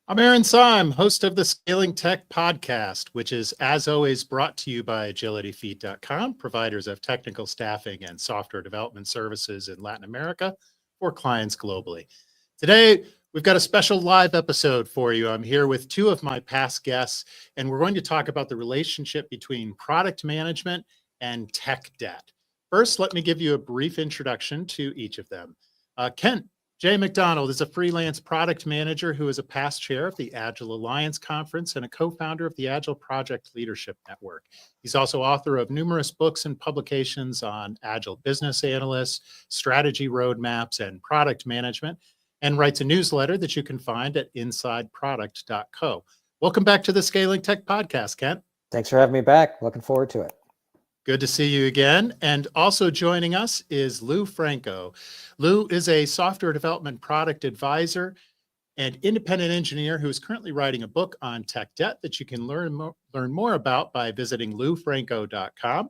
I'm Arin Sime, host of the Scaling Tech podcast, which is, as always, brought to you by agilityfeed.com, providers of technical staffing and software development services in Latin America for clients globally. Today, we've got a special live episode for you. I'm here with two of my past guests, and we're going to talk about the relationship between product management and tech debt. First, let me give you a brief introduction to each of them. Kent J. McDonald is a freelance product manager who is a past chair of the Agile Alliance Conference and a co-founder of the Agile Project Leadership Network. He's also author of numerous books and publications on Agile business analysts, strategy roadmaps, and product management, and writes a newsletter that you can find at insideproduct.co. Welcome back to the Scaling Tech podcast, Kent. Thanks for having me back. Looking forward to it. Good to see you again. And also joining us is Lou Franco. Lou is a software development product advisor and independent engineer who is currently writing a book on tech debt that you can learn more about by visiting loufranco.com.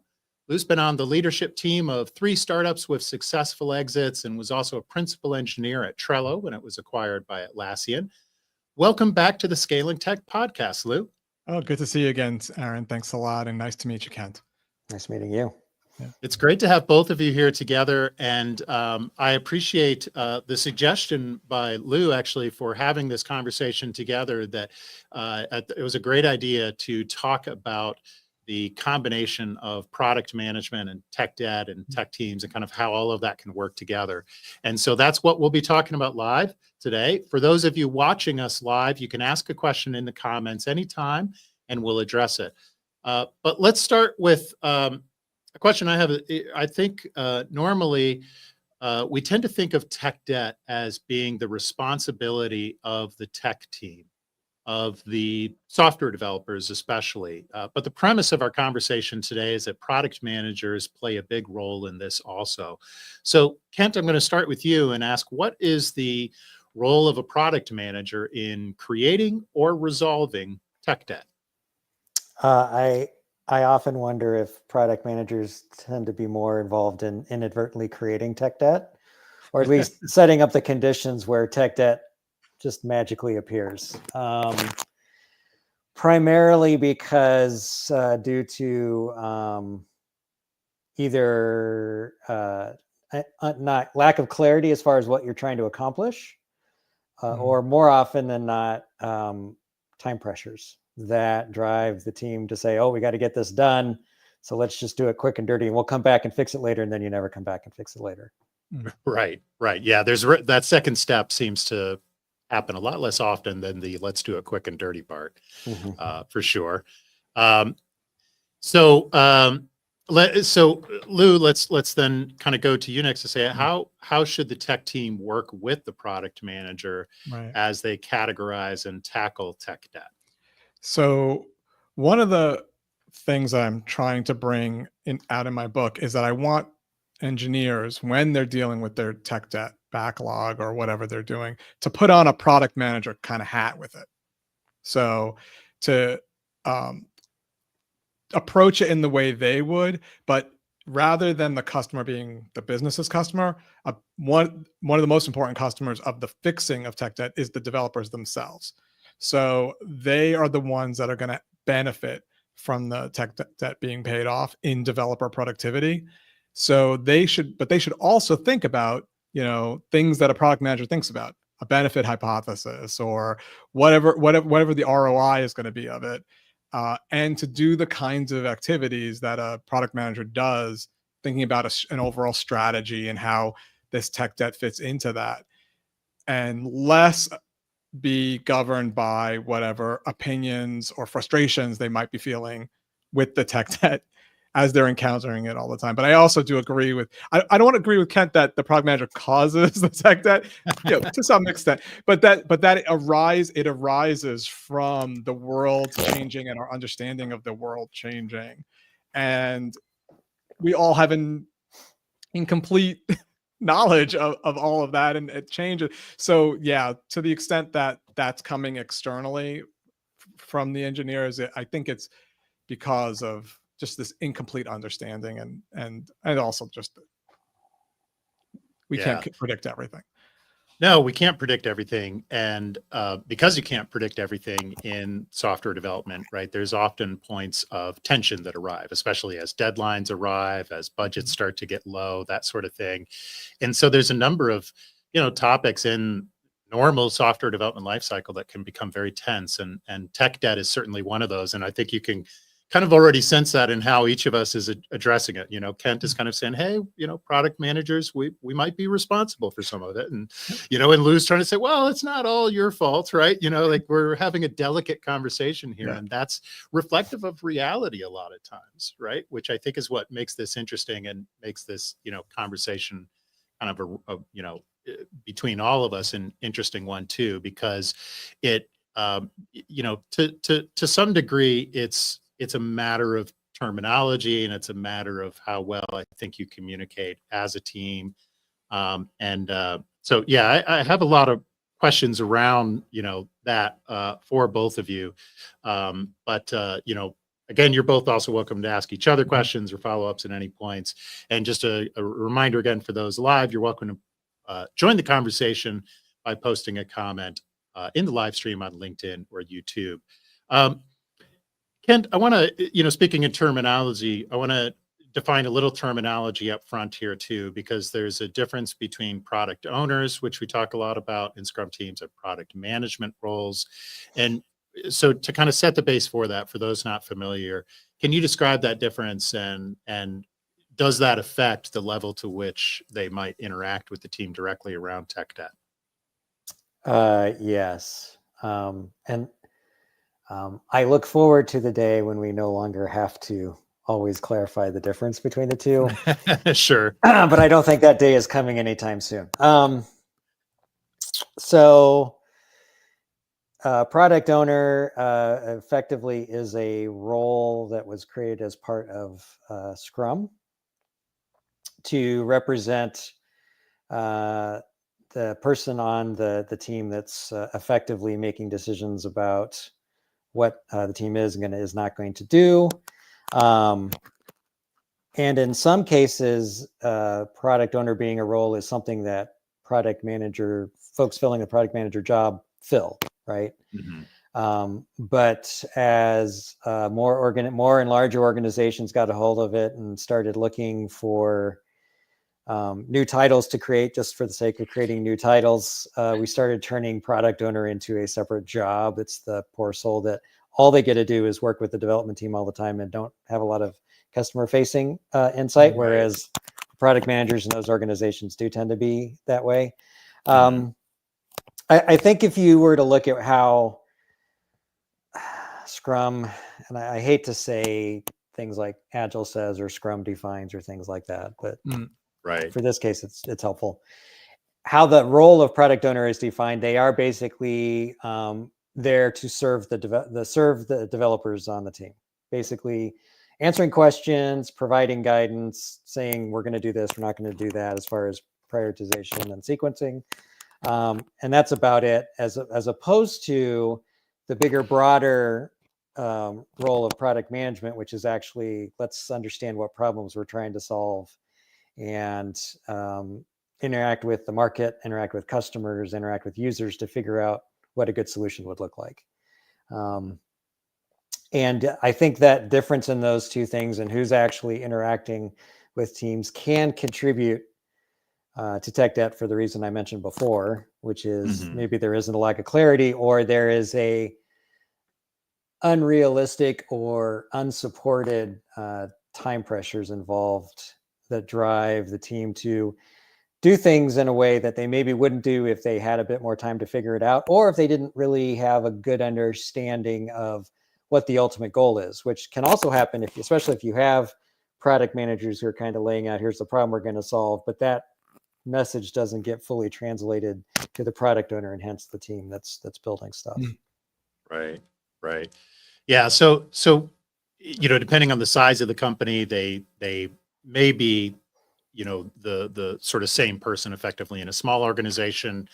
Lou's been on the leadership team of 3 startups with successful exits and was also a principal engineer at Trello when it was acquired by Atlassian. Welcome back to the Scaling Tech podcast, Lou. Oh, good to see you again, Arin. Thanks a lot, and nice to meet you, Kent. Nice meeting you. Yeah. It's great to have both of you here together, and I appreciate the suggestion by Lou actually for having this conversation together. That it was a great idea to talk about the combination of product management and tech debt and tech teams and kind of how all of that can work together. And so that's what we'll be talking about live today. For those of you watching us live, you can ask a question in the comments anytime, and we'll address it. But let's start with a question I have. I think normally we tend to think of tech debt as being the responsibility of the tech team, of the software developers especially. But the premise of our conversation today is that product managers play a big role in this also. So Kent, I'm going to start with you and ask, what is the role of a product manager in creating or resolving tech debt? I often wonder if product managers tend to be more involved in inadvertently creating tech debt, or at least setting up the conditions where tech debt just magically appears. Primarily because due to either not lack of clarity as far as what you're trying to accomplish, or more often than not, time pressures that drive the team to say, oh, we got to get this done, so let's just do it quick and dirty, and we'll come back and fix it later. And then you never come back and fix it later. Right. Yeah, there's that second step seems to happen a lot less often than the let's do it quick and dirty part, for sure. So Lou, let's then kind of go to you next to say, how should the tech team work with the product manager as they categorize and tackle tech debt? So one of the things I'm trying to bring out in my book is that I want engineers, when they're dealing with their tech debt backlog or whatever they're doing, to put on a product manager kind of hat with it. So to approach it in the way they would, but rather than the customer being the business's customer, one of the most important customers of the fixing of tech debt is the developers themselves. So they are the ones that are going to benefit from the tech debt being paid off in developer productivity. So they should also think about, things that a product manager thinks about, a benefit hypothesis or whatever the ROI is going to be of it. And to do the kinds of activities that a product manager does, thinking about an overall strategy and how this tech debt fits into that, and less be governed by whatever opinions or frustrations they might be feeling with the tech debt as they're encountering it all the time. But I also do agree with, I don't want to agree with Kent that the product manager causes the tech debt, to some extent, but that it arises from the world changing and our understanding of the world changing. And we all have an incomplete knowledge of all of that, and it changes. So yeah, to the extent that that's coming externally from the engineers, I think it's because of just this incomplete understanding, and also just we can't predict everything. No, we can't predict everything. And because you can't predict everything in software development, right, there's often points of tension that arrive, especially as deadlines arrive, as budgets start to get low, that sort of thing. And so there's a number of, topics in normal software development lifecycle that can become very tense. And tech debt is certainly one of those. And I think you can kind of already sense that in how each of us is addressing it. Kent is kind of saying, hey, product managers, we might be responsible for some of it. And, and Lou's trying to say, well, it's not all your fault, right? Like we're having a delicate conversation here, and that's reflective of reality a lot of times, right? Which I think is what makes this interesting and makes this, conversation kind of between all of us an interesting one too, because it, to some degree, it's a matter of terminology, and it's a matter of how well I think you communicate as a team. So yeah, I have a lot of questions around, that for both of you. Again, you're both also welcome to ask each other questions or follow-ups at any points. And just a reminder again, for those live, you're welcome to join the conversation by posting a comment in the live stream on LinkedIn or YouTube. Kent, I want to, speaking in terminology, I want to define a little terminology up front here too, because there's a difference between product owners, which we talk a lot about in Scrum teams, and product management roles. And so to kind of set the base for that, for those not familiar, can you describe that difference, and does that affect the level to which they might interact with the team directly around tech debt? Yes. I look forward to the day when we no longer have to always clarify the difference between the two. Sure. But I don't think that day is coming anytime soon. So product owner effectively is a role that was created as part of Scrum to represent the person on the team that's effectively making decisions about what the team is not going to do. And in some cases, product owner being a role is something that folks filling the product manager job fill, right? Mm-hmm. But as more and larger organizations got a hold of it and started looking for new titles to create just for the sake of creating new titles, we started turning product owner into a separate job. It's the poor soul that all they get to do is work with the development team all the time and don't have a lot of customer facing insight, whereas product managers in those organizations do tend to be that way. I think if you were to look at how Scrum, and I hate to say things like Agile says or Scrum defines or things like that, but for this case, it's helpful. How the role of product owner is defined, they are basically there to serve the developers on the team, basically answering questions, providing guidance, saying we're going to do this, we're not going to do that, as far as prioritization and sequencing, and that's about it. As opposed to the bigger, broader role of product management, which is actually, let's understand what problems we're trying to solve, and interact with the market, interact with customers, interact with users to figure out what a good solution would look like. And I think that difference in those two things and who's actually interacting with teams can contribute to tech debt for the reason I mentioned before, which is maybe there isn't a lack of clarity, or there is a unrealistic or unsupported time pressures involved that drive the team to do things in a way that they maybe wouldn't do if they had a bit more time to figure it out, or if they didn't really have a good understanding of what the ultimate goal is, which can also happen especially if you have product managers who are kind of laying out, here's the problem we're going to solve, but that message doesn't get fully translated to the product owner and hence the team that's building stuff. Right. Right. Yeah. So, depending on the size of the company, they may be, the sort of same person effectively in a small organization.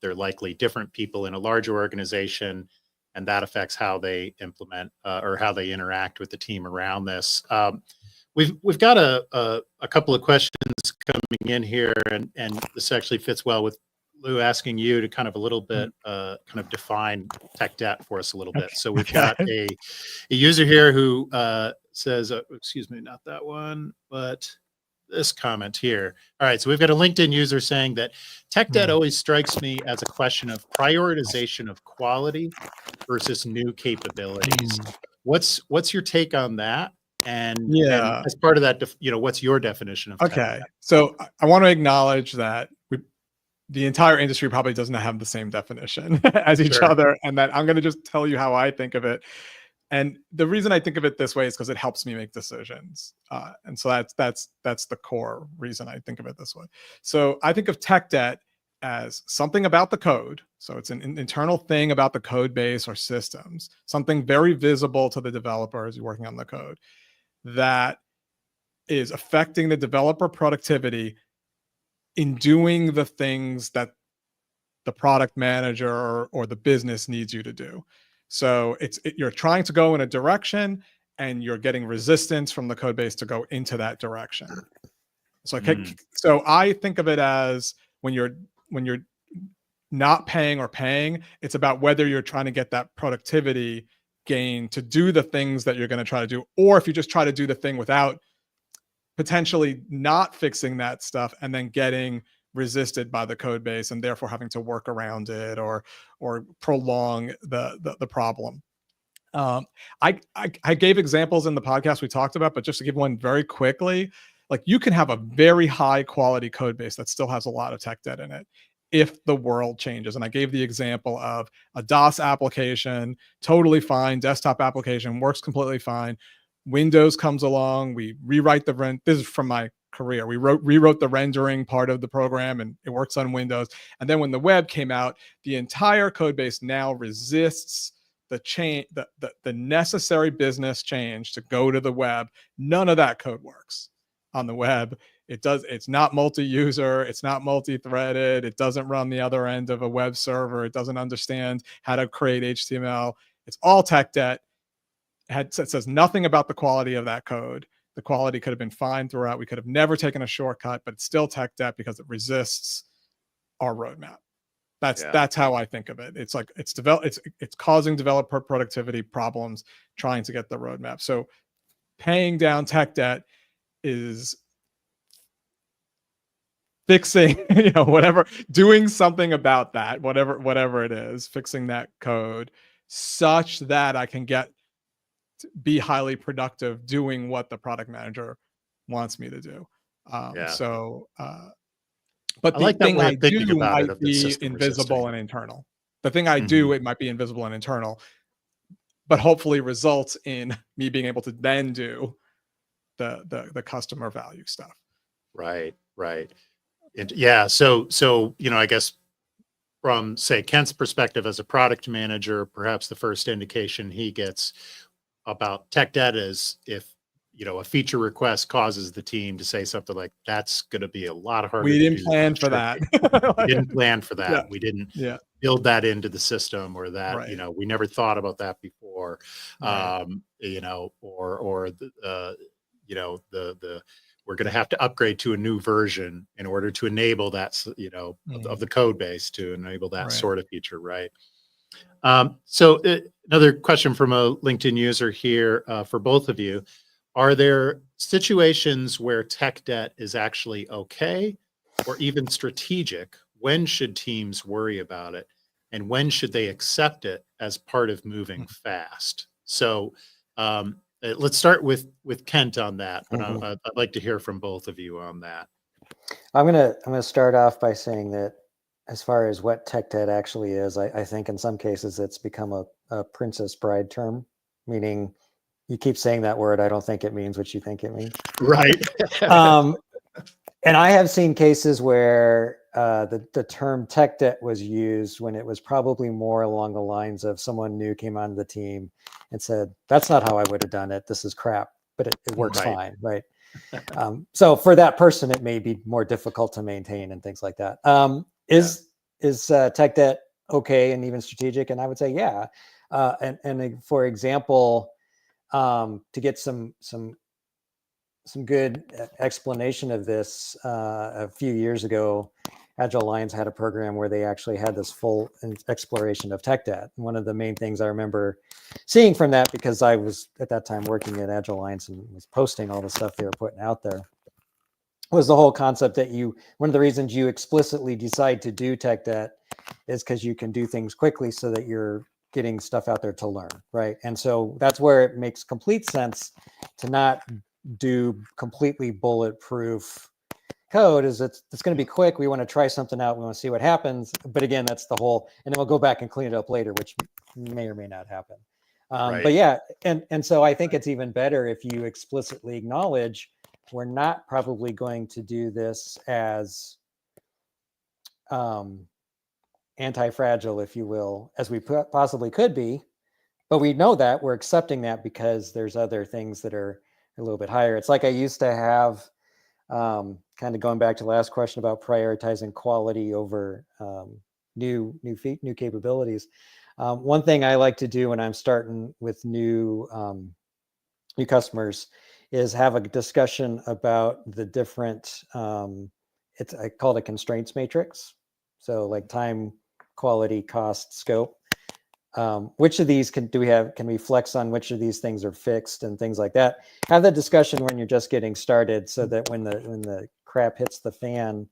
They're likely different people in a larger organization, and that affects how they implement or how they interact with the team around this. We've got a couple of questions coming in here, and this actually fits well with Lou asking you to kind of a little bit kind of define tech debt for us a little bit. So we've got a user here who says, excuse me, not that one, but this comment here. All right, so we've got a LinkedIn user saying that tech debt always strikes me as a question of prioritization of quality versus new capabilities. What's your take on that? And as part of that, what's your definition of tech debt? So I want to acknowledge that the entire industry probably does not have the same definition as each other, and that I'm going to just tell you how I think of it. And the reason I think of it this way is because it helps me make decisions. And so that's the core reason I think of it this way. So I think of tech debt as something about the code. So it's an internal thing about the code base or systems, something very visible to the developers working on the code that is affecting the developer productivity in doing the things that the product manager or the business needs you to do. So you're trying to go in a direction and you're getting resistance from the code base to go into that direction. So so I think of it as when you're not paying or paying, it's about whether you're trying to get that productivity gain to do the things that you're going to try to do, or if you just try to do the thing without potentially not fixing that stuff and then getting resisted by the code base and therefore having to work around it or prolong the problem. I gave examples in the podcast we talked about, but just to give one very quickly, like you can have a very high quality code base that still has a lot of tech debt in it if the world changes. And I gave the example of a DOS application, totally fine, desktop application, works completely fine. Windows comes along, we rewrite this is from my career. We rewrote the rendering part of the program and it works on Windows. And then when the web came out, the entire code base now resists the necessary business change to go to the web. None of that code works on the web. It's not multi-user, it's not multi-threaded, it doesn't run the other end of a web server, it doesn't understand how to create HTML. It's all tech debt. It says nothing about the quality of that code. The quality could have been fine throughout. We could have never taken a shortcut, but it's still tech debt because it resists our roadmap. That's how I think of it. It's like it's causing developer productivity problems trying to get the roadmap. So paying down tech debt is fixing, whatever, doing something about that, whatever it is, fixing that code such that I can be highly productive doing what the product manager wants me to do. But the thing I do might be invisible and internal. The thing I do, it might be invisible and internal, but hopefully results in me being able to then do the customer value stuff. Right. Yeah. So, I guess from, say, Kent's perspective as a product manager, perhaps the first indication he gets about tech debt is if, a feature request causes the team to say something like, that's going to be a lot harder. We didn't plan for that. We didn't plan for that. Yeah. We didn't build that into the system, or that, we never thought about that before. Right. We're going to have to upgrade to a new version in order to enable that, of the code base to enable that sort of feature. Right. So another question from a LinkedIn user here for both of you. Are there situations where tech debt is actually okay or even strategic? When should teams worry about it? And when should they accept it as part of moving fast? So let's start with Kent on that. But I'd like to hear from both of you on that. I'm gonna start off by saying that as far as what tech debt actually is, I think in some cases it's become a Princess Bride term, meaning You keep saying that word. I don't think it means what you think it means. Right. And I have seen cases where the term tech debt was used when it was probably more along the lines of someone new came onto the team and said, "That's not how I would have done it. This is crap, but it works Right. fine." Right. So for that person, it may be more difficult to maintain and things like that. Is tech debt okay and even strategic? And I would say, yeah. And for example, to get some good explanation of this, a few years ago, Agile Alliance had a program where they actually had this full exploration of tech debt. And one of the main things I remember seeing from that, because I was at that time working at Agile Alliance and was posting all the stuff they were putting out there, was the whole concept that one of the reasons you explicitly decide to do tech debt is because you can do things quickly so that you're getting stuff out there to learn, right? And so that's where it makes complete sense to not do completely bulletproof code. Is it's going to be quick. We want to try something out. We want to see what happens. But again, that's the whole, and then we'll go back and clean it up later, which may or may not happen. Right. But yeah, and so I think it's even better if you explicitly acknowledge we're not probably going to do this as anti-fragile, if you will, as we possibly could be. But we know that we're accepting that because there's other things that are a little bit higher. It's like I used to have, kind of going back to the last question about prioritizing quality over new capabilities. One thing I like to do when I'm starting with new customers is have a discussion about the different, I call it a constraints matrix. So like time, quality, cost, scope. Which of these can we flex on which of these things are fixed and things like that. Have that discussion when you're just getting started, so that when the crap hits the fan,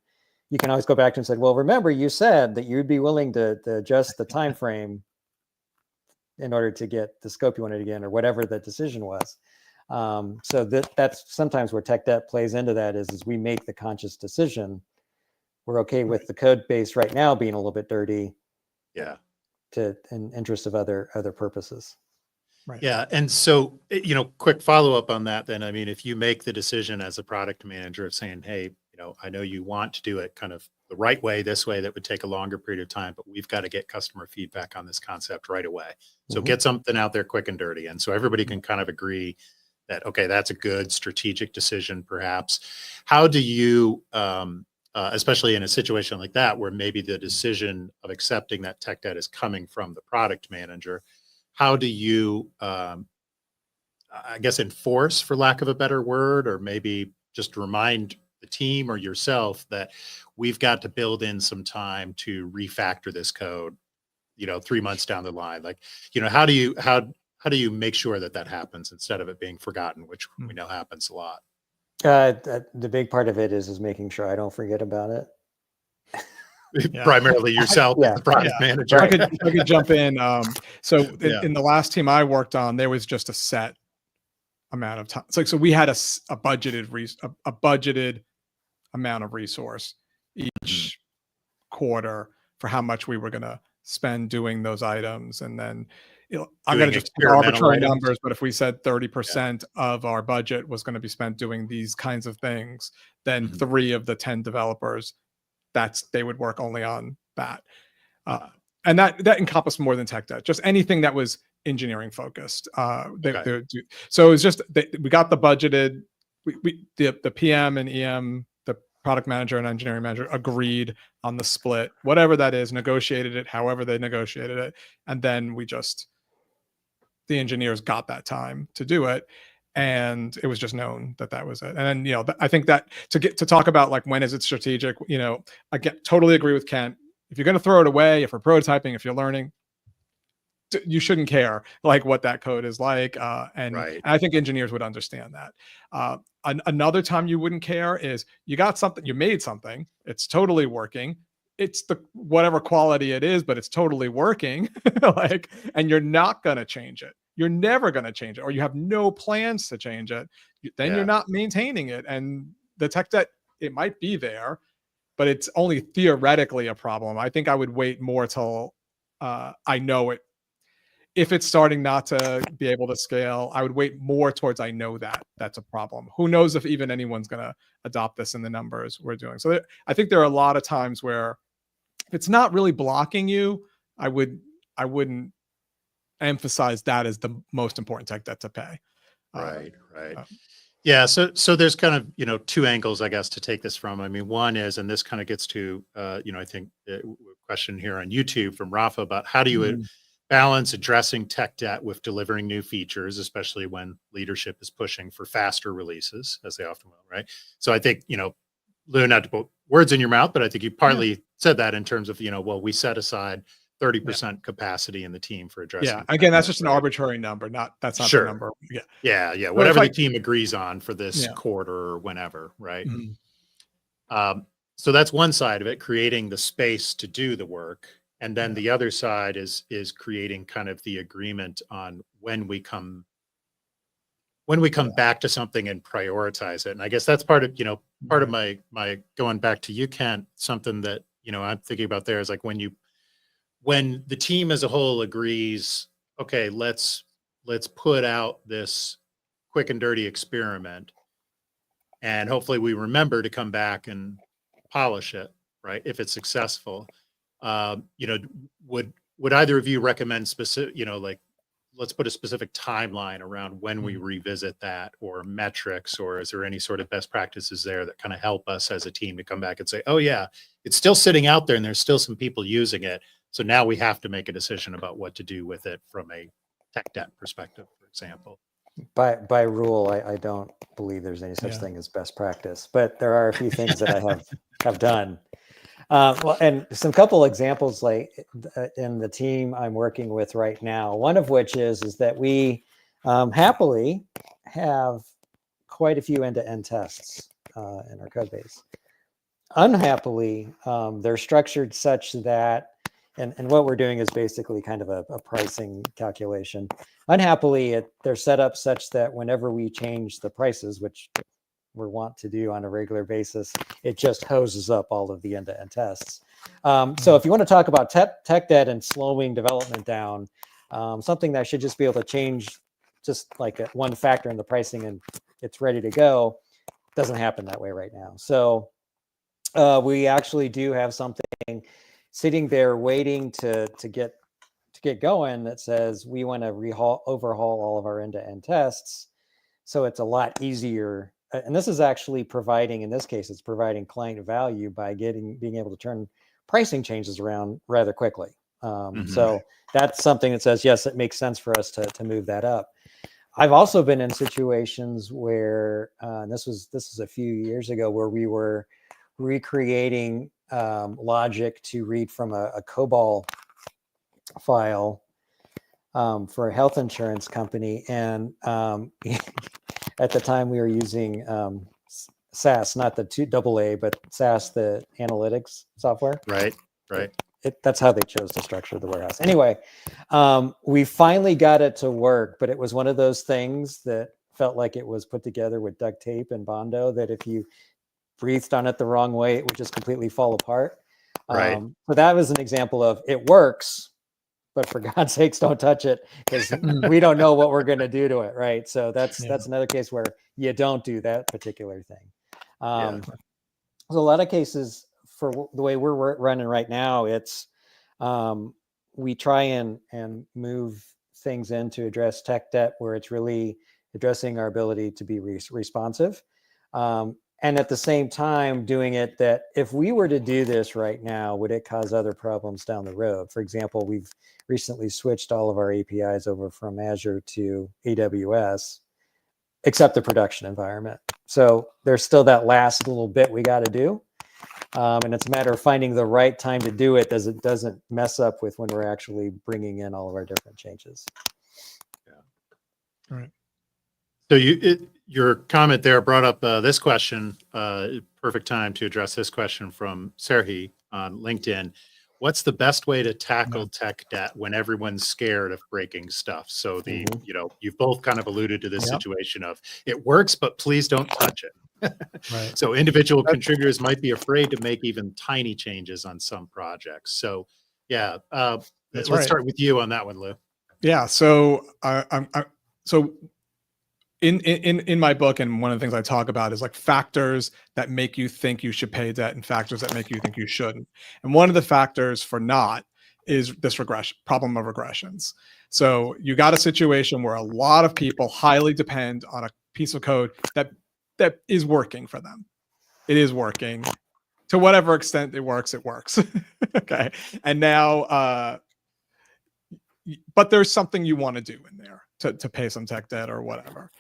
you can always go back to and say, well, remember you said that you'd be willing to adjust the time frame in order to get the scope you wanted to get, or whatever the decision was. So that's sometimes where tech debt plays into that is we make the conscious decision. We're okay with the code base right now being a little bit dirty. Yeah. In interest of other purposes. Right. Yeah. And so, quick follow-up on that then. I mean, if you make the decision as a product manager of saying, hey, I know you want to do it kind of the right way, this way, that would take a longer period of time, but we've got to get customer feedback on this concept right away. So get something out there quick and dirty. And so everybody can kind of agree that, okay, that's a good strategic decision, perhaps. How do you, especially in a situation like that, where maybe the decision of accepting that tech debt is coming from the product manager, how do you, I guess, enforce, for lack of a better word, or maybe just remind the team or yourself that we've got to build in some time to refactor this code, 3 months down the line? Like, how do you make sure that happens instead of it being forgotten, which we know happens a lot? The big part of it is making sure I don't forget about it. Yeah. Primarily yourself as the product manager. If I could jump in. In the last team I worked on, there was just a set amount of time. So we had a budgeted amount of resource each quarter for how much we were going to spend doing those items. And then, I'm going to just arbitrary numbers, but if we said 30% of our budget was going to be spent doing these kinds of things, then 3 of the 10 developers, they would work only on that. And that encompassed more than tech debt, just anything that was engineering focused. So it was just, we got the budgeted, the PM and EM, the product manager and engineering manager agreed on the split, whatever that is, negotiated it, however they negotiated it. And then the engineers got that time to do it. And it was just known that was it. And then, I think that to talk about like, when is it strategic, I totally agree with Kent. If you're going to throw it away, if we're prototyping, if you're learning, you shouldn't care like what that code is like. And I think engineers would understand that. Another time you wouldn't care is you got something, you made something, it's totally working. It's the whatever quality it is, but it's totally working. And you're not going to change it. You're never going to change it, or you have no plans to change it. Then you're not maintaining it. And the tech debt, it might be there, but it's only theoretically a problem. I think I would wait more till I know it. if it's starting not to be able to scale, I would wait more towards I know that that's a problem. Who knows if even anyone's going to adopt this in the numbers we're doing. So I think there are a lot of times where if it's not really blocking you, I wouldn't emphasize that as the most important tech debt to pay. Right. Yeah. So there's kind of, two angles, I guess, to take this from. I mean, one is, and this kind of gets to, I think a question here on YouTube from Rafa about how do you balance addressing tech debt with delivering new features, especially when leadership is pushing for faster releases, as they often will, right? So I think, Lou, not to put words in your mouth, but I think you partly said that in terms of, well, we set aside 30% capacity in the team for addressing. Yeah. Again, that's just an arbitrary number. That's not the number. Yeah. Whatever the team agrees on for this quarter or whenever. Right. So that's one side of it, creating the space to do the work. And then the other side is creating kind of the agreement on when we come back to something and prioritize it. And I guess that's part of, part of my going back to you, Kent, something that, I'm thinking about there is like when the team as a whole agrees, okay, let's put out this quick and dirty experiment, and hopefully we remember to come back and polish it, right? If it's successful, would either of you recommend specific, like let's put a specific timeline around when we revisit that, or metrics, or is there any sort of best practices there that kind of help us as a team to come back and say, oh yeah, it's still sitting out there and there's still some people using it. So now we have to make a decision about what to do with it from a tech debt perspective, for example. By rule, I don't believe there's any such thing as best practice, but there are a few things that I have done. Well, and some couple examples, like in the team I'm working with right now, one of which is that we happily have quite a few end-to-end tests in our code base. Unhappily, they're structured such that, and what we're doing is basically kind of a pricing calculation. Unhappily, they're set up such that whenever we change the prices, which we want to do on a regular basis, it just hoses up all of the end-to-end tests. So if you want to talk about tech debt and slowing development down, something that should just be able to change just like one factor in the pricing and it's ready to go, doesn't happen that way right now. So we actually do have something sitting there waiting to get going that says we want to overhaul all of our end-to-end tests. So it's a lot easier. And this is actually providing, in this case, it's providing client value by being able to turn pricing changes around rather quickly. So that's something that says, yes, it makes sense for us to move that up. I've also been in situations where, this was a few years ago, where we were recreating logic to read from a COBOL file for a health insurance company. And at the time we were using SAS, not the AA, but SAS, the analytics software. Right. That's how they chose to structure the warehouse. Anyway, we finally got it to work, but it was one of those things that felt like it was put together with duct tape and Bondo, that if you breathed on it the wrong way, it would just completely fall apart. Right. So that was an example of it works, but for God's sakes, don't touch it, because we don't know what we're going to do to it. Right. So that's another case where you don't do that particular thing. So a lot of cases, for the way we're running right now, it's we try and move things in to address tech debt where it's really addressing our ability to be responsive. And at the same time doing it that if we were to do this right now, would it cause other problems down the road? For example, we've recently switched all of our APIs over from Azure to AWS, except the production environment. So there's still that last little bit we got to do. And it's a matter of finding the right time to do it, as it doesn't mess up with when we're actually bringing in all of our different changes. All right. So your comment there brought up this question, perfect time to address this question from Serhi on LinkedIn. What's the best way to tackle tech debt when everyone's scared of breaking stuff? So you've both kind of alluded to this situation of it works, but please don't touch it. Right. So individual contributors might be afraid to make even tiny changes on some projects. So let's start with you on that one, Lou. Yeah. So so in my book, and one of the things I talk about is like factors that make you think you should pay debt and factors that make you think you shouldn't. And one of the factors for not is this problem of regressions. So you got a situation where a lot of people highly depend on a piece of code that is working for them. It is working to whatever extent it works. Okay. And now, but there's something you want to do in there to pay some tech debt or whatever.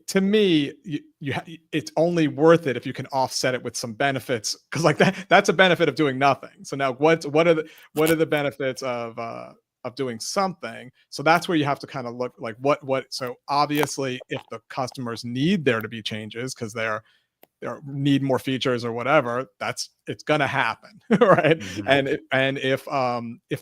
To me, it's only worth it if you can offset it with some benefits, because like that's a benefit of doing nothing. So now what are the benefits of doing something? So that's where you have to kind of look like what. So obviously, if the customers need there to be changes because they need more features or whatever, it's gonna happen, right? Mhm. And if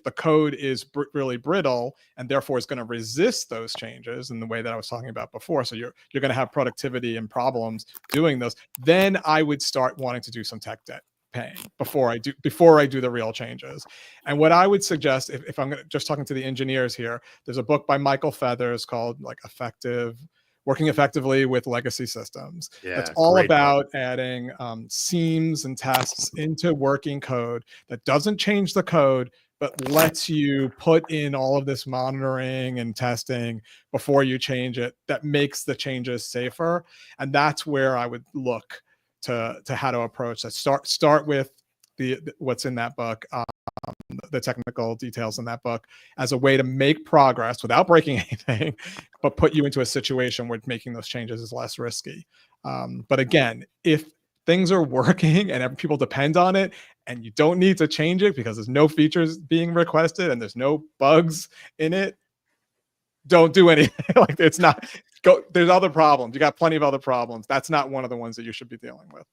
the code is really brittle and therefore is going to resist those changes in the way that I was talking about before, so you're going to have productivity and problems doing those, then I would start wanting to do some tech debt paying before I do the real changes. And what I would suggest, if I'm just talking to the engineers here, there's a book by Michael Feathers called like Working Effectively with Legacy Systems. That's Yeah, all great book. about adding seams and tests into working code that doesn't change the code, but lets you put in all of this monitoring and testing before you change it. That makes the changes safer. And that's where I would look to how to approach that. Start with what's in that book. The technical details in that book as a way to make progress without breaking anything, but put you into a situation where making those changes is less risky. But again, if things are working and people depend on it and you don't need to change it because there's no features being requested and there's no bugs in it, don't do anything. Like it's not there's other problems. You got plenty of other problems. That's not one of the ones that you should be dealing with.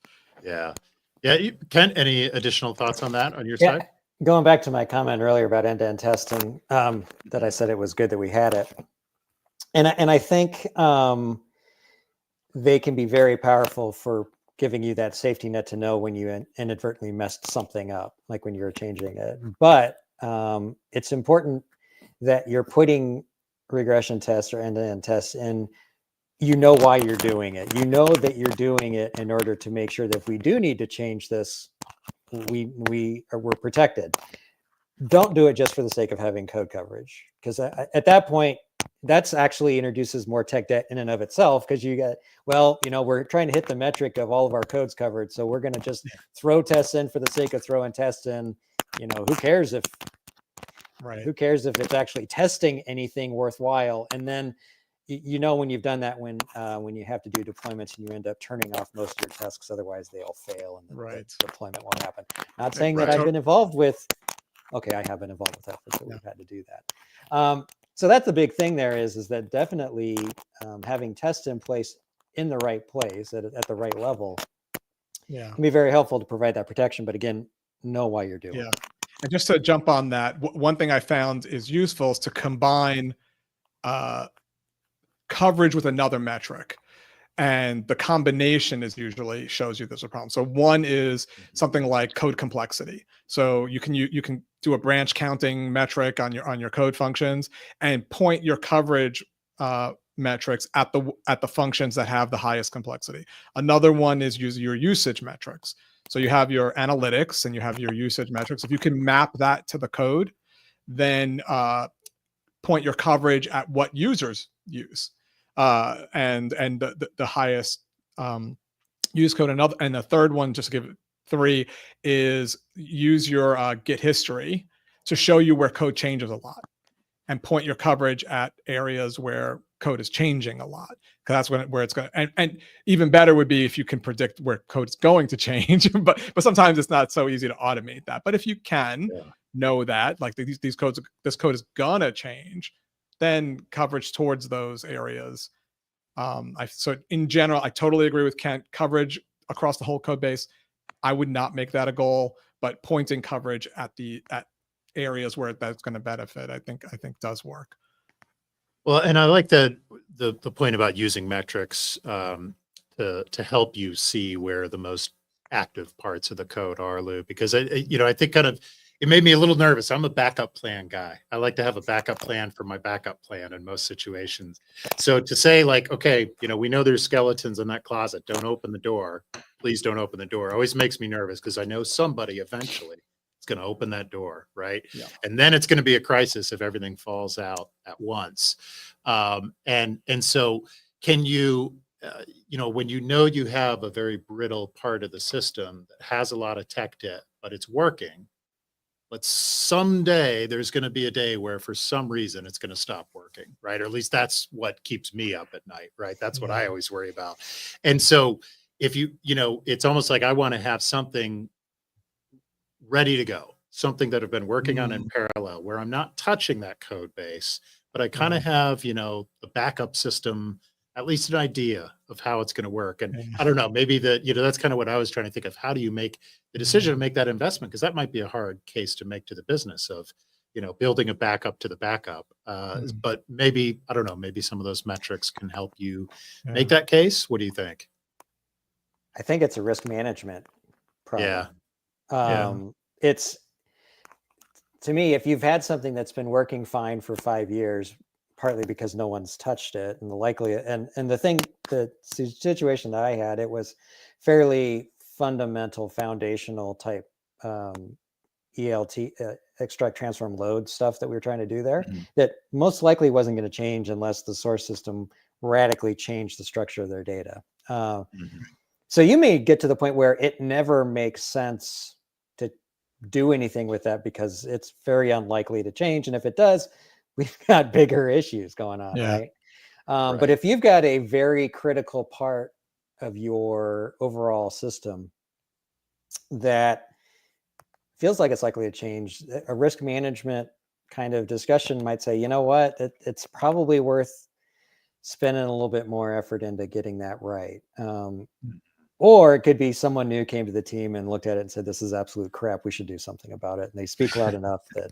Yeah. Yeah. Ken, any additional thoughts on that on your Yeah, side? going back to my comment earlier about end-to-end testing, that I said it was good that we had it. And I think they can be very powerful for giving you that safety net to know when you inadvertently messed something up, like when you're changing it. But it's important that you're putting regression tests or end-to-end tests in. You know why you're doing it. You know that you're doing it in order to make sure that if we do need to change this, we're protected. Don't do it just for the sake of having code coverage, because at that point, that's actually introduces more tech debt in and of itself, because you get, we're trying to hit the metric of all of our codes covered, so we're going to just throw tests in for the sake of throwing tests in. Who cares if it's actually testing anything worthwhile? And then when you've done that, when you have to do deployments and you end up turning off most of your tests, otherwise they all fail and the deployment won't happen. Not saying that I've been involved with. Okay, I have been involved with efforts that we've had to do that. So that's the big thing there is that definitely having tests in place in the right place at the right level can be very helpful to provide that protection. But again, know why you're doing it. And just to jump on that, one thing I found is useful is to combine coverage with another metric. And the combination is usually shows you there's a problem. So one is something like code complexity. So you can do a branch counting metric on your code functions and point your coverage metrics at the functions that have the highest complexity. Another one is use your usage metrics. So you have your analytics and you have your usage metrics. If you can map that to the code, then point your coverage at what users use. And the highest use code. And the third one, just to give it 3, is use your Git history to show you where code changes a lot, and point your coverage at areas where code is changing a lot, because that's where it's going to. And even better would be if you can predict where code is going to change, but sometimes it's not so easy to automate that. But if you can know that, like this code is gonna change, then coverage towards those areas. So in general, I totally agree with Kent. Coverage across the whole code base, I would not make that a goal, but pointing coverage at areas where that's going to benefit, I think does work. Well, and I like the point about using metrics to help you see where the most active parts of the code are, Lou, because I think kind of it made me a little nervous. I'm a backup plan guy. I like to have a backup plan for my backup plan in most situations. So to say like, okay, we know there's skeletons in that closet. Don't open the door. Please don't open the door. Always makes me nervous because I know somebody eventually is going to open that door, right? Yeah. And then it's going to be a crisis if everything falls out at once. And so can you, when you have a very brittle part of the system that has a lot of tech debt, but it's working, but someday there's going to be a day where for some reason it's going to stop working, right? Or at least that's what keeps me up at night, right? That's what I always worry about. And so if it's almost like I want to have something ready to go, something that I've been working on in parallel where I'm not touching that code base, but I kind of have, the backup system, at least an idea of how it's going to work. And I don't know, maybe that's kind of what I was trying to think of. How do you make the decision to make that investment? Because that might be a hard case to make to the business of, building a backup to the backup. But maybe, I don't know, maybe some of those metrics can help you make that case. What do you think? I think it's a risk management problem. It's, to me, if you've had something that's been working fine for 5 years, partly because no one's touched it, and the situation that I had, it was fairly fundamental, foundational type ELT, extract, transform, load stuff that we were trying to do there, that most likely wasn't going to change unless the source system radically changed the structure of their data. So you may get to the point where it never makes sense to do anything with that because it's very unlikely to change. And if it does, we've got bigger issues going on, right? But if you've got a very critical part of your overall system that feels like it's likely to change, a risk management kind of discussion might say, you know what, it's probably worth spending a little bit more effort into getting that right. Or it could be someone new came to the team and looked at it and said, this is absolute crap. We should do something about it. And they speak loud enough that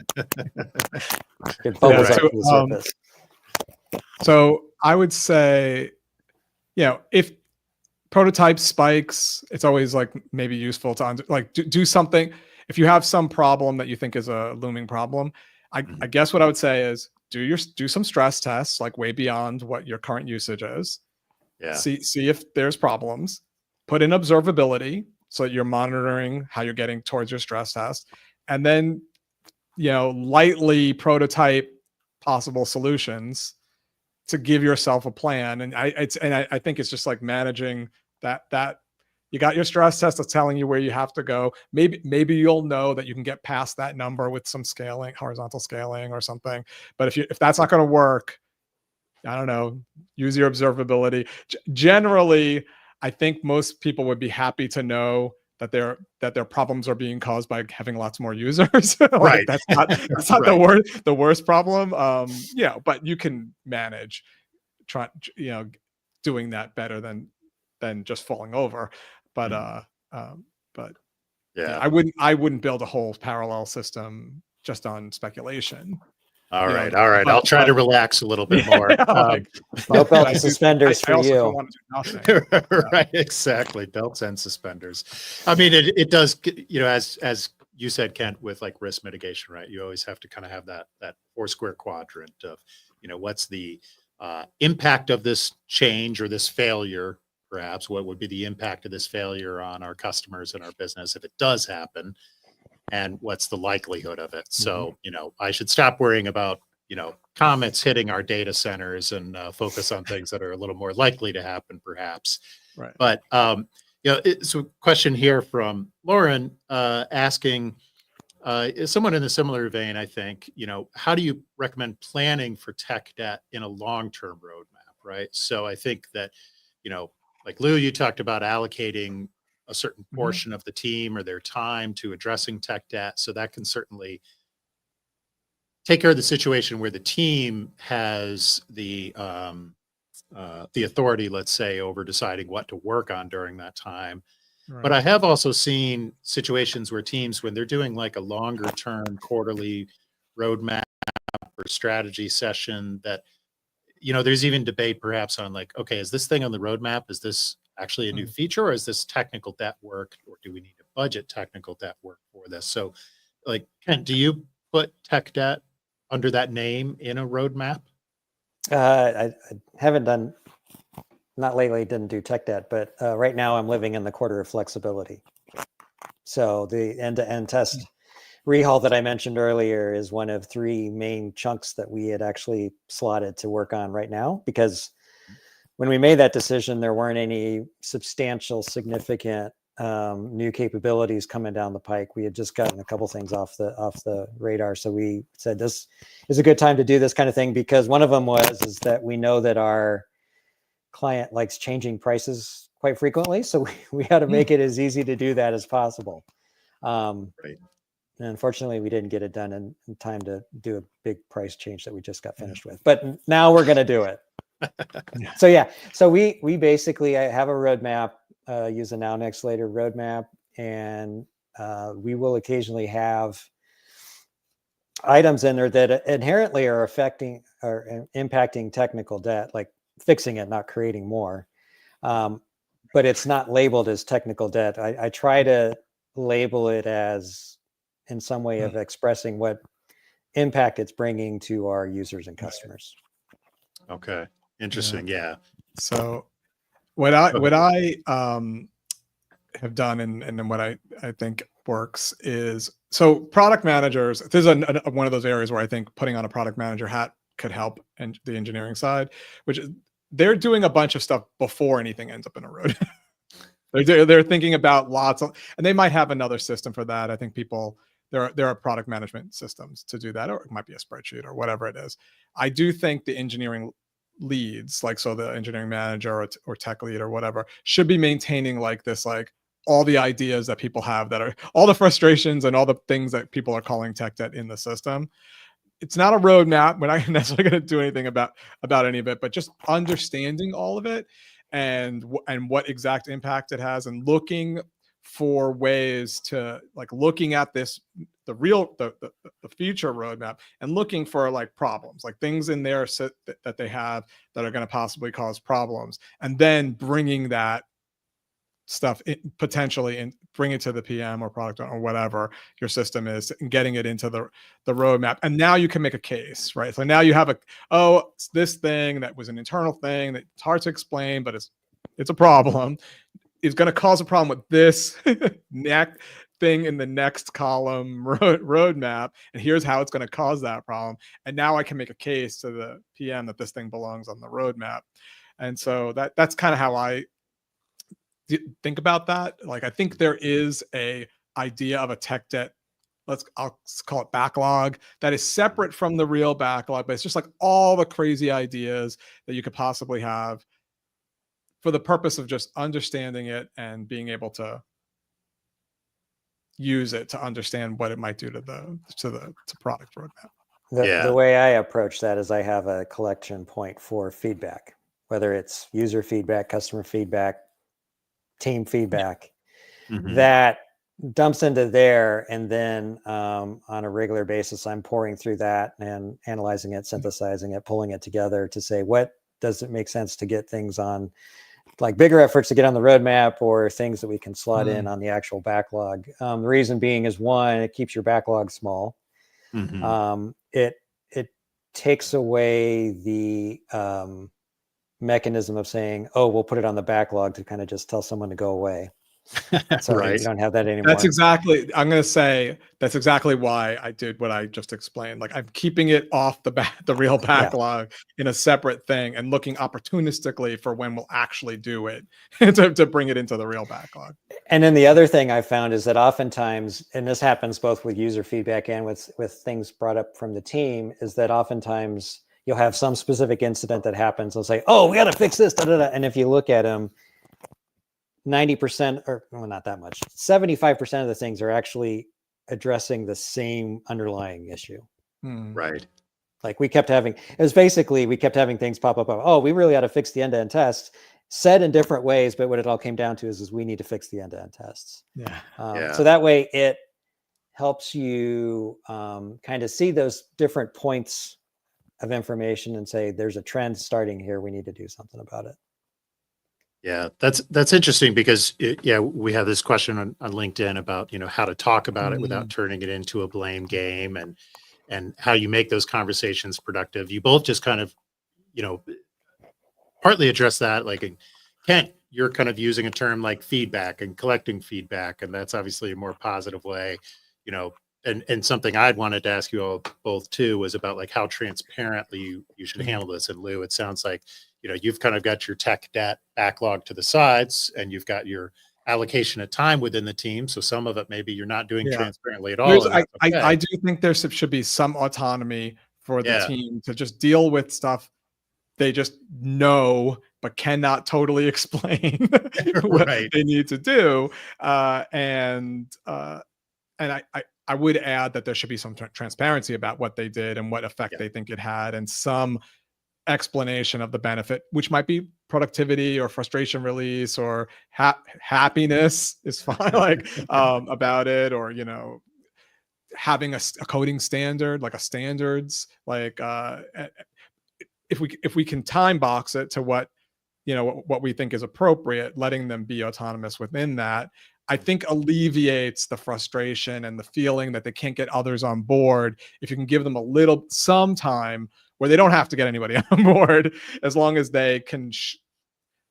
it bubbles up to the surface. So I would say, if prototype spikes, it's always like maybe useful to do something. If you have some problem that you think is a looming problem, I guess what I would say is do some stress tests, like way beyond what your current usage is. See if there's problems. Put in observability so that you're monitoring how you're getting towards your stress test, and then lightly prototype possible solutions to give yourself a plan. And I think it's just like managing that you got your stress test that's telling you where you have to go. Maybe you'll know that you can get past that number with some scaling, horizontal scaling or something. But if that's not going to work, I don't know, use your observability. Generally, I think most people would be happy to know that their problems are being caused by having lots more users. Right. That's not the worst problem. But you can manage doing that better than just falling over. But I wouldn't build a whole parallel system just on speculation. All right. I'll try to relax a little bit more. No belt and suspenders for you. Right, exactly. Belts and suspenders. I mean, it does, as you said, Kent, with like risk mitigation, right? You always have to kind of have that 4-square quadrant of, what's the impact of this change or this failure, perhaps. What would be the impact of this failure on our customers and our business if it does happen? And what's the likelihood of it? So, I should stop worrying about, comets hitting our data centers and focus on things that are a little more likely to happen, perhaps. Right. But, it's a question here from Lauren asking, someone in a similar vein, I think, how do you recommend planning for tech debt in a long-term roadmap, right? So I think that, like Lou, you talked about allocating a certain portion of the team or their time to addressing tech debt. So that can certainly take care of the situation where the team has the authority, let's say, over deciding what to work on during that time. Right. But I have also seen situations where teams, when they're doing like a longer term quarterly roadmap or strategy session, that, there's even debate perhaps on like, okay, is this thing on the roadmap? Is this actually a new feature, or is this technical debt work, or do we need to budget technical debt work for this? So like, Ken, do you put tech debt under that name in a roadmap? I haven't done, not lately, didn't do tech debt, but right now I'm living in the quarter of flexibility. So the end-to-end test rehaul that I mentioned earlier is one of 3 main chunks that we had actually slotted to work on right now, because when we made that decision, there weren't any substantial, significant new capabilities coming down the pike. We had just gotten a couple things off the radar. So we said, this is a good time to do this kind of thing, because one of them is that we know that our client likes changing prices quite frequently. So we had to make it as easy to do that as possible. Right. And unfortunately, we didn't get it done in time to do a big price change that we just got finished with. But now we're going to do it. So yeah, so we basically have a roadmap, use a now, next, later roadmap, and we will occasionally have items in there that inherently are affecting or impacting technical debt, like fixing it, not creating more. But it's not labeled as technical debt. I try to label it as in some way of expressing what impact it's bringing to our users and customers. Okay. Interesting. Yeah. So what I have done and then what I think works is, so product managers, this is one of those areas where I think putting on a product manager hat could help and the engineering side, which is they're doing a bunch of stuff before anything ends up in a road. They're thinking about lots of, and they might have another system for that. I think there are product management systems to do that, or it might be a spreadsheet or whatever it is. I do think the engineering leads, like, so the engineering manager or tech lead or whatever, should be maintaining like this, like all the ideas that people have, that are all the frustrations and all the things that people are calling tech debt in the system. It's not a roadmap. We're not necessarily going to do anything about any of it, but just understanding all of it and what exact impact it has, and looking for ways to, like, looking at this, the future roadmap, and looking for like problems, like things in there that they have that are going to possibly cause problems, and then bringing that stuff potentially and bring it to the PM or product or whatever your system is, and getting it into the roadmap. And now you can make a case, right? So now you have it's this thing that was an internal thing that it's hard to explain, but it's a problem. Is going to cause a problem with this next thing in the next column roadmap, and here's how it's going to cause that problem. And now I can make a case to the PM that this thing belongs on the roadmap. And so that's kind of how I think about that. Like, I think there is a idea of a tech debt, I'll call it backlog, that is separate from the real backlog, but it's just like all the crazy ideas that you could possibly have for the purpose of just understanding it and being able to use it to understand what it might do to product roadmap. The way I approach that is I have a collection point for feedback, whether it's user feedback, customer feedback, team feedback, that dumps into there. And then on a regular basis, I'm pouring through that and analyzing it, synthesizing it, pulling it together to say, what does it make sense to get things on, like bigger efforts to get on the roadmap, or things that we can slot in on the actual backlog. The reason being is, one, it keeps your backlog small. It takes away the mechanism of saying, oh, we'll put it on the backlog to kind of just tell someone to go away. Sorry, Right. you don't have that anymore. That's exactly, I'm going to say that's exactly why I did what I just explained. Like, I'm keeping it off the real backlog in a separate thing, and looking opportunistically for when we'll actually do it to bring it into the real backlog. And then the other thing I found is that oftentimes, and this happens both with user feedback and with things brought up from the team, is that oftentimes you'll have some specific incident that happens. They'll say, oh, we got to fix this. Da, da, da. And if you look at them, 90%, or well, not that much, 75% of the things are actually addressing the same underlying issue. Right. Like we kept having things pop up. Oh, we really ought to fix the end-to-end tests, said in different ways, but what it all came down to is we need to fix the end-to-end tests. So that way it helps you kind of see those different points of information and say, there's a trend starting here. We need to do something about it. Yeah, that's interesting because we have this question on LinkedIn about, how to talk about it without turning it into a blame game, and how you make those conversations productive. You both just kind of, you know, partly address that. Like, Kent, you're kind of using a term like feedback and collecting feedback, and that's obviously a more positive way, you know. And something I'd wanted to ask you all both too was about like how transparently you should handle this. And Lou, it sounds like, you've kind of got your tech debt backlog to the sides, and you've got your allocation of time within the team. So some of it maybe you're not doing Yeah. transparently at all. And that's okay. I do think there should be some autonomy for the Yeah. team to just deal with stuff they just know but cannot totally explain what Right. they need to do. And I would add that there should be some transparency about what they did and what effect they think it had, and some explanation of the benefit, which might be productivity or frustration release or happiness is fine, like about it, or having a coding standard, like a standards, like if we can time box it to what what we think is appropriate, letting them be autonomous within that, I think alleviates the frustration and the feeling that they can't get others on board. If you can give them some time where they don't have to get anybody on board, as long as they can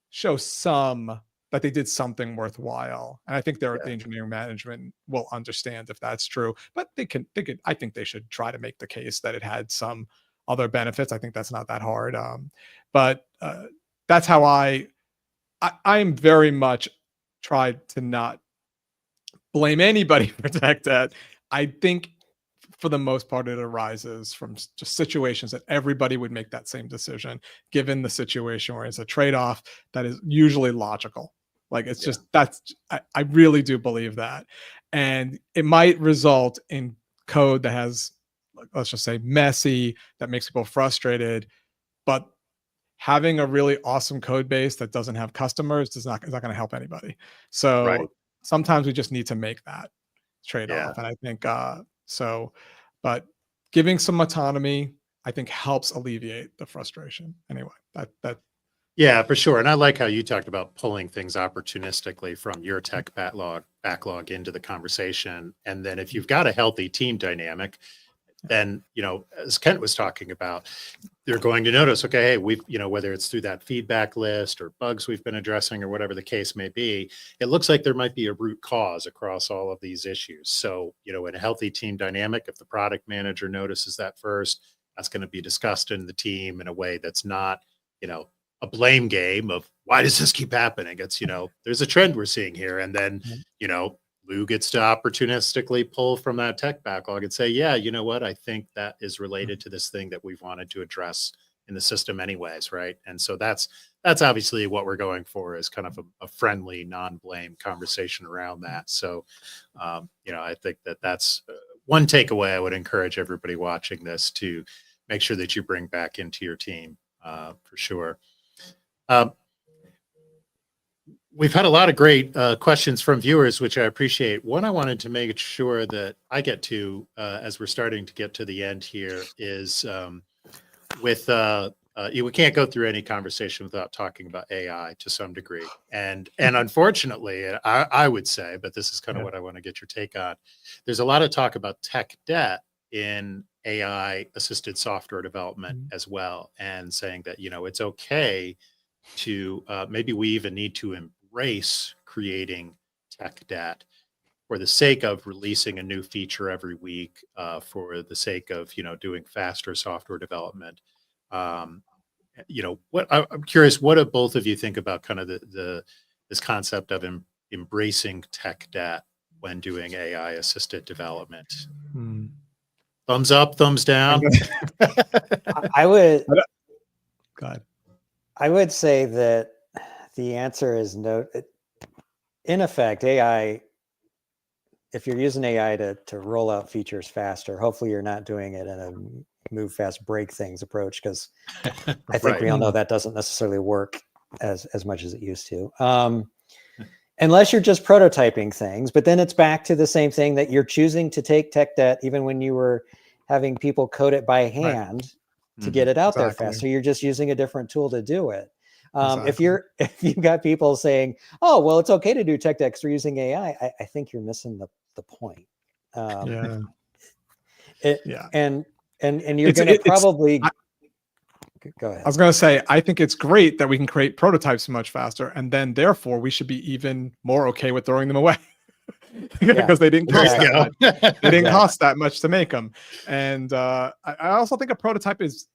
show some that they did something worthwhile. And I think the engineering management will understand if that's true, but I think they should try to make the case that it had some other benefits. I think that's not that hard. But that's how I'm very much tried to not blame anybody for tech debt. I think for the most part, it arises from just situations that everybody would make that same decision, given the situation where it's a trade-off that is usually logical. Like it's just, I really do believe that. And it might result in code that has, let's just say, messy, that makes people frustrated, but having a really awesome code base that doesn't have customers is not going to help anybody. So sometimes we just need to make that trade-off. And I think but giving some autonomy, I think, helps alleviate the frustration. Anyway, that yeah, for sure. And I like how you talked about pulling things opportunistically from your tech backlog into the conversation. And then if you've got a healthy team dynamic, then, as Kent was talking about, they're going to notice, okay, hey, we've, whether it's through that feedback list or bugs we've been addressing or whatever the case may be, it looks like there might be a root cause across all of these issues. So, in a healthy team dynamic, if the product manager notices that first, that's going to be discussed in the team in a way that's not, a blame game of why does this keep happening? It's, there's a trend we're seeing here. And then, Lou gets to opportunistically pull from that tech backlog and say, yeah, you know what? I think that is related to this thing that we've wanted to address in the system anyways, right? And so that's obviously what we're going for, is kind of a friendly, non-blame conversation around that. So, I think that's one takeaway I would encourage everybody watching this to make sure that you bring back into your team, for sure. We've had a lot of great questions from viewers, which I appreciate. One I wanted to make sure that I get to as we're starting to get to the end here is with we can't go through any conversation without talking about AI to some degree. And unfortunately, I would say, but this is kind of what I want to get your take on. There's a lot of talk about tech debt in AI assisted software development as well, and saying that, it's okay to maybe we even need to embrace creating tech debt for the sake of releasing a new feature every week, for the sake of, doing faster software development. I'm curious, what do both of you think about kind of this concept of embracing tech debt when doing AI assisted development? Thumbs up, thumbs down. I would go ahead. I would say that the answer is no. In effect, AI, if you're using AI to roll out features faster, hopefully you're not doing it in a move fast, break things approach, because I think we all know that doesn't necessarily work as much as it used to. Unless you're just prototyping things, but then it's back to the same thing, that you're choosing to take tech debt even when you were having people code it by hand to get it out there fast. So you're just using a different tool to do it. Exactly. If you got people saying, "Oh, well, it's okay to do tech debt 'cause we're using AI," I think you're missing the point. Yeah. It, Yeah. and you're It's going to it, it's probably I, go I ahead. was going to say, I think it's great that we can create prototypes much faster, and then therefore we should be even more okay with throwing them away Yeah, because they didn't There cost you that exactly. go. much. They didn't Exactly. cost that much to make them. And I also think a prototype is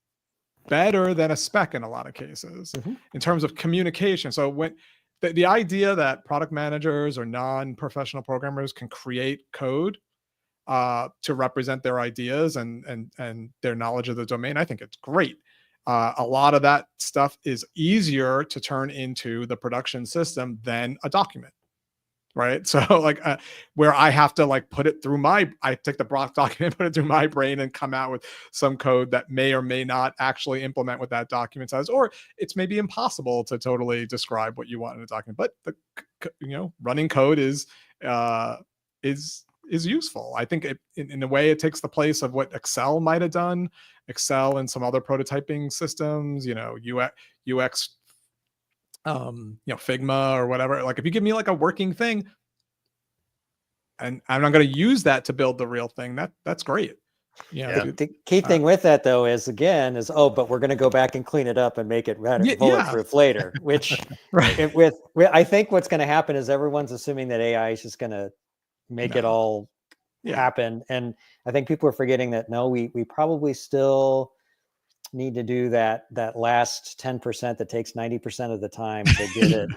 better than a spec in a lot of cases Mhm. in terms of communication. So when the idea that product managers or non-professional programmers can create code to represent their ideas and their knowledge of the domain, I think it's great. A lot of that stuff is easier to turn into the production system than a document, right? So like where I have to like put it through I take the Brock document, put it through my brain and come out with some code that may or may not actually implement what that document says, or it's maybe impossible to totally describe what you want in a document. But running code uh, is useful. I think in a way it takes the place of what Excel might have done. Excel and some other prototyping systems, UX, Figma or whatever. Like if you give me like a working thing and I'm not going to use that to build the real thing, that's great. Yeah. The key thing with that though is but we're going to go back and clean it up and make it yeah, bulletproof later, which right. I think what's going to happen is everyone's assuming that AI is just going to make it No. all Yeah. happen. And I think people are forgetting that, no, we probably still need to do that last 10% that takes 90% of the time to get it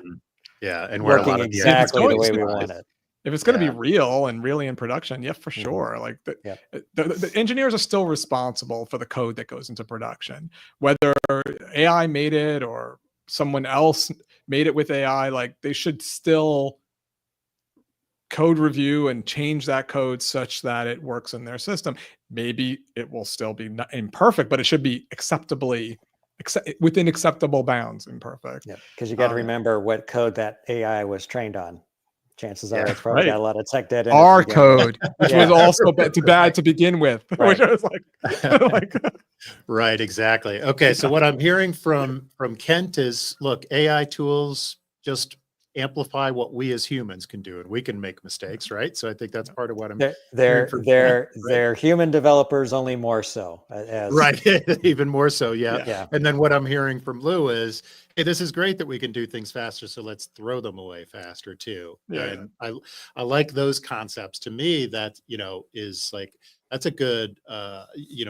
Yeah, and where a working lot of the If it's exactly the going way to, we want it. if it's going to be Yeah. real and really in production, yeah, for Mhm. sure. Like Yep. the engineers are still responsible for the code that goes into production, whether AI made it or someone else made it with AI. Like they should still code review and change that code such that it works in their system. Maybe it will still be not imperfect, but it should be within acceptable bounds. Imperfect. Yeah, because you got to Um, remember what code that AI was trained on. Chances are Yeah. it's probably got right. a lot of tech debt in it to Our begin with. code, which was Yeah. also too bad to begin with, Right. which was like Right, exactly. Okay, so yeah. what I'm hearing from Kent is, look, AI tools just amplify what we as humans can do, and we can make mistakes, right? So I think that's part of what I'm hearing from Kent. Right. They're human developers, only more so. Right. Even more so. Yeah. Yeah. And then what I'm hearing from Lou is, hey, this is great that we can do things faster. So let's throw them away faster too. Yeah. And I like those concepts. To me, that, is like, that's a good,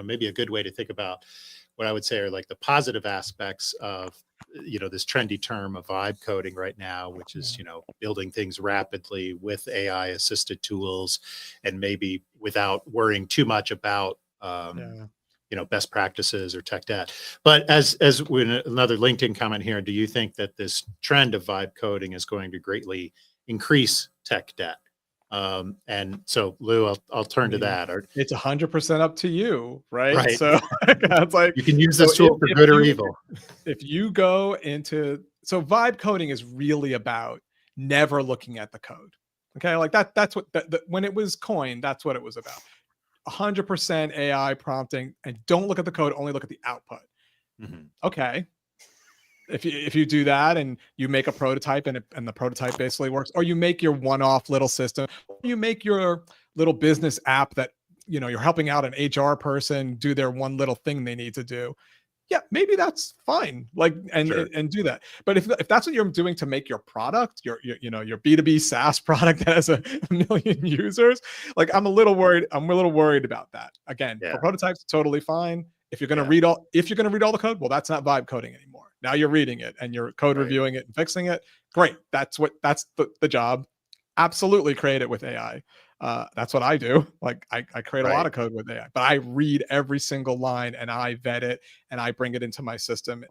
maybe a good way to think about what I would say are like the positive aspects of, this trendy term of vibe coding right now, which is, building things rapidly with AI assisted tools and maybe without worrying too much about, best practices or tech debt. But as when another LinkedIn comment here, do you think that this trend of vibe coding is going to greatly increase tech debt? And so, Lou, I'll turn to that. It's 100% up to you, right? Right. So it's like You can use this tool for good or evil. If you go into vibe coding is really about never looking at the code. Okay, like that's what when it was coined, that's what it was about. 100% AI prompting, and don't look at the code, only look at the output. Mhm. Okay. If you do that and you make a prototype and the prototype basically works, or you make your one-off little system, or you make your little business app that you're helping out an HR person do their one little thing they need to do. Yeah, maybe that's fine. Like and do that. But if that's what you're doing to make your product, your B2B SaaS product that has a million users, like I'm a little worried about that. Again, for prototypes, totally fine. If you're going to read all the code, well, that's not vibe coding anymore. Now you're reading it and you're code reviewing it and fixing it. Great. That's the job. Absolutely create it with AI. That's what I do. Like I create a lot of code with AI, but I read every single line and I vet it and I bring it into my system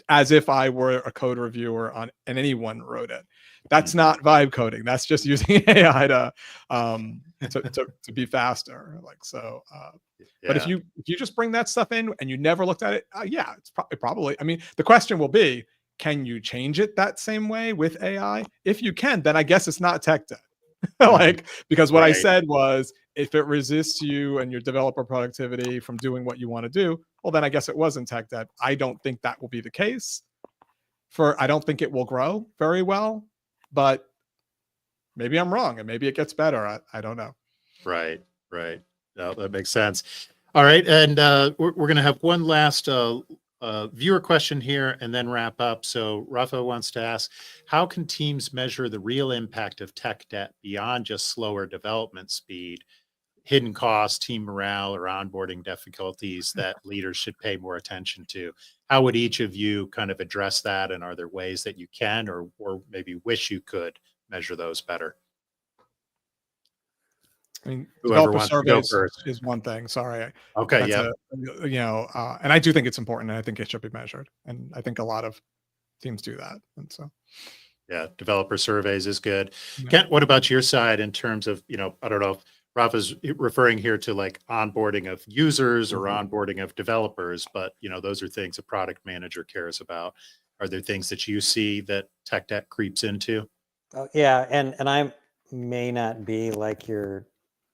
as if I were a code reviewer and anyone wrote it. That's not vibe coding. That's just using AI to be faster. Like so. But if you just bring that stuff in and you never looked at it, it's probably. I mean, the question will be, can you change it that same way with AI? If you can, then I guess it's not tech debt. Like, because what I Right. said was, if it resists you and your developer productivity from doing what you want to do, well, then I guess it wasn't tech debt. I don't think that will be the case. I don't think it will grow very well, but maybe I'm wrong and maybe it gets better. I don't know. Right. Right. No, that makes sense. All right. And we're going to have one last viewer question here and then wrap up. So Rafa wants to ask, how can teams measure the real impact of tech debt beyond just slower development speed, hidden costs, team morale, or onboarding difficulties that leaders should pay more attention to? How would each of you kind of address that? And are there ways that you can, or maybe wish you could measure those better? I mean, Whoever developer wants to go surveys first. is one thing. Sorry. Okay. That's Yeah. and I do think it's important, and I think it should be measured. And I think a lot of teams do that. And so, Yeah. Developer surveys is good. yeah. Kent, what about your side in terms of, I don't know if Rafa's referring here to like onboarding of users or onboarding of developers, but those are things a product manager cares about. Are there things that you see that tech debt creeps into? Oh, yeah, and I may not be like your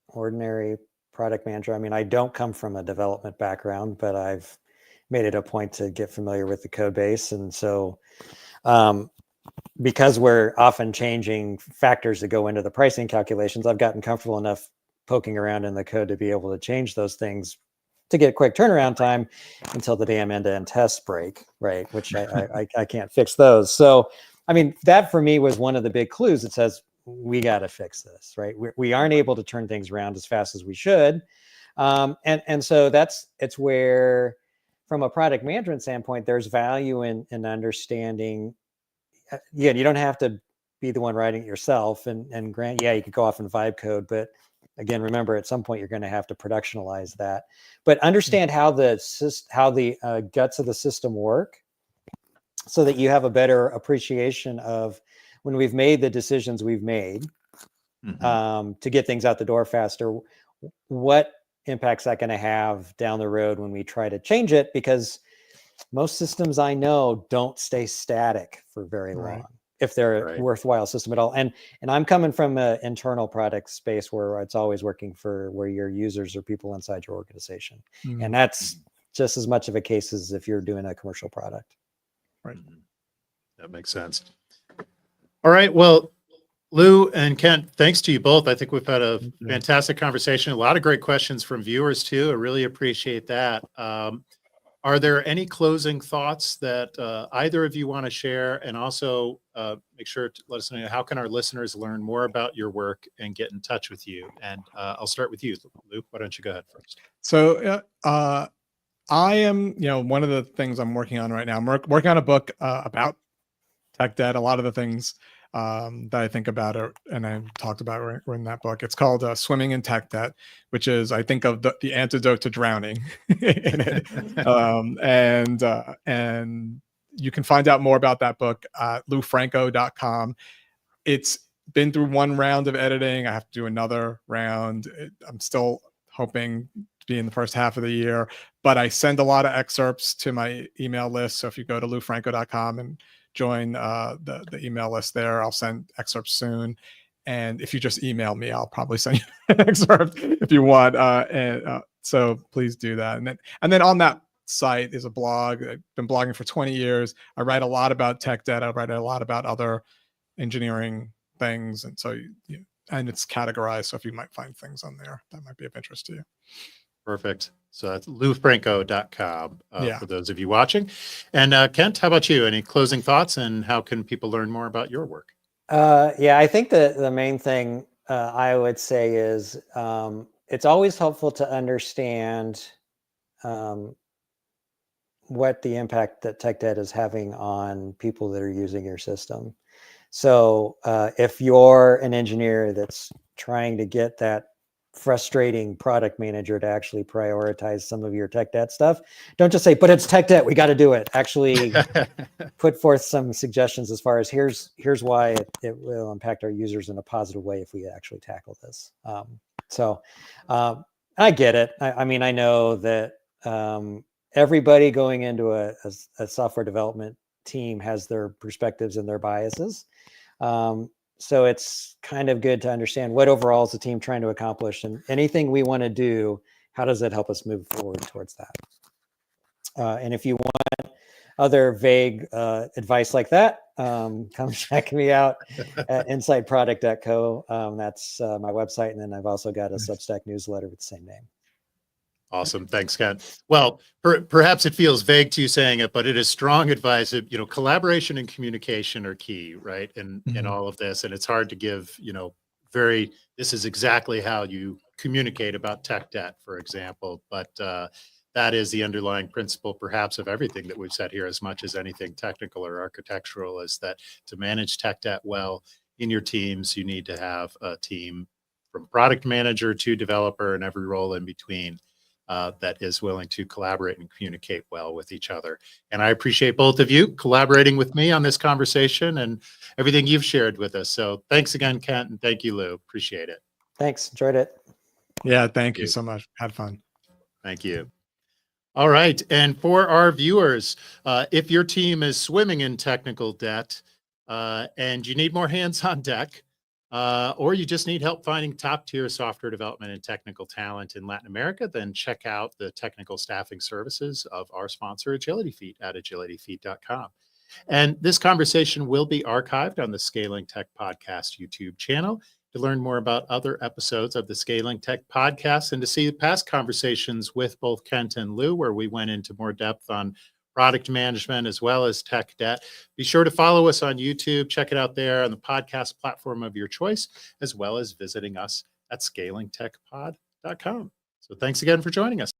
ordinary product manager. I mean, I don't come from a development background, but I've made it a point to get familiar with the code base. And so because we're often changing factors that go into the pricing calculations, I've gotten comfortable enough poking around in the code to be able to change those things to get quick turnaround time until the damn end-to-end tests break, right? Which I can't fix those. So, I mean, that for me was one of the big clues that says, we got to fix this, right? We aren't able to turn things around as fast as we should. And so it's where, from a product management standpoint, there's value in understanding. Yeah, you don't have to be the one writing it yourself. And grant, yeah, you could go off and vibe code, but again, remember, at some point you're going to have to productionalize that. But understand how the guts of the system work, so that you have a better appreciation of when we've made the decisions we've made to get things out the door faster, what impact's that going to have down the road when we try to change it? Because most systems I know don't stay static for very long if they're a worthwhile system at all. And I'm coming from an internal product space where it's always working for where your users are people inside your organization. And that's just as much of a case as if you're doing a commercial product. Right. That makes sense. All right. Well, Lou and Kent, thanks to you both. I think we've had a fantastic conversation. A lot of great questions from viewers too. I really appreciate that. Are there any closing thoughts that either of you want to share? And also make sure to let us know, how can our listeners learn more about your work and get in touch with you? And I'll start with you, Lou. Why don't you go ahead first? So I am, one of the things I'm working on right now, I'm working on a book about tech debt. A lot of the things that I think about it, and I talked about were in that book. It's called Swimming in Tech Debt, which is, I think, of the antidote to drowning in it. And you can find out more about that book at loufranco.com. It's been through one round of editing. I have to do another round. I'm still hoping to be in the first half of the year, but I send a lot of excerpts to my email list. So if you go to loufranco.com and join the email list there, I'll send excerpts soon. And if you just email me, I'll probably send you an excerpt if you want. So please do that. And then on that site is a blog. I've been blogging for 20 years. I write a lot about tech debt. I write a lot about other engineering things. And so, and it's categorized. So if you might find things on there that might be of interest to you. Perfect. So that's loufranco.com Yeah. for those of you watching. And Kent, how about you? Any closing thoughts, and how can people learn more about your work? Yeah, I think the main thing I would say is it's always helpful to understand what the impact that tech debt is having on people that are using your system. So if you're an engineer that's trying to get that frustrating product manager to actually prioritize some of your tech debt stuff, don't just say, but it's tech debt, we got to do it. Actually put forth some suggestions as far as here's why it will impact our users in a positive way if we actually tackle this. So I get it. I mean, I know that everybody going into a software development team has their perspectives and their biases. So it's kind of good to understand what overall is the team trying to accomplish, and anything we want to do, how does it help us move forward towards that? And if you want other vague advice like that, come check me out at insideproduct.co. That's my website. And then I've also got a Substack newsletter with the same name. Awesome. Thanks, Ken. Well, perhaps it feels vague to you saying it, but it is strong advice. Collaboration and communication are key, right? In all of this. And it's hard to give, this is exactly how you communicate about tech debt, for example. But that is the underlying principle, perhaps, of everything that we've said here, as much as anything technical or architectural, is that to manage tech debt well in your teams, you need to have a team from product manager to developer and every role in between that is willing to collaborate and communicate well with each other. And I appreciate both of you collaborating with me on this conversation and everything you've shared with us. So thanks again, Kent, and thank you, Lou. Appreciate it. Thanks. Enjoyed it. Yeah, thank you so much. Had fun. Thank you. All right. And for our viewers, if your team is swimming in technical debt and you need more hands on deck, or you just need help finding top-tier software development and technical talent in Latin America, then check out the technical staffing services of our sponsor, Agility Feet, at agilityfeet.com. And this conversation will be archived on the Scaling Tech Podcast YouTube channel. To learn more about other episodes of the Scaling Tech Podcast and to see past conversations with both Kent and Lou, where we went into more depth on product management as well as tech debt, be sure to follow us on YouTube. Check it out there on the podcast platform of your choice, as well as visiting us at scalingtechpod.com. So thanks again for joining us.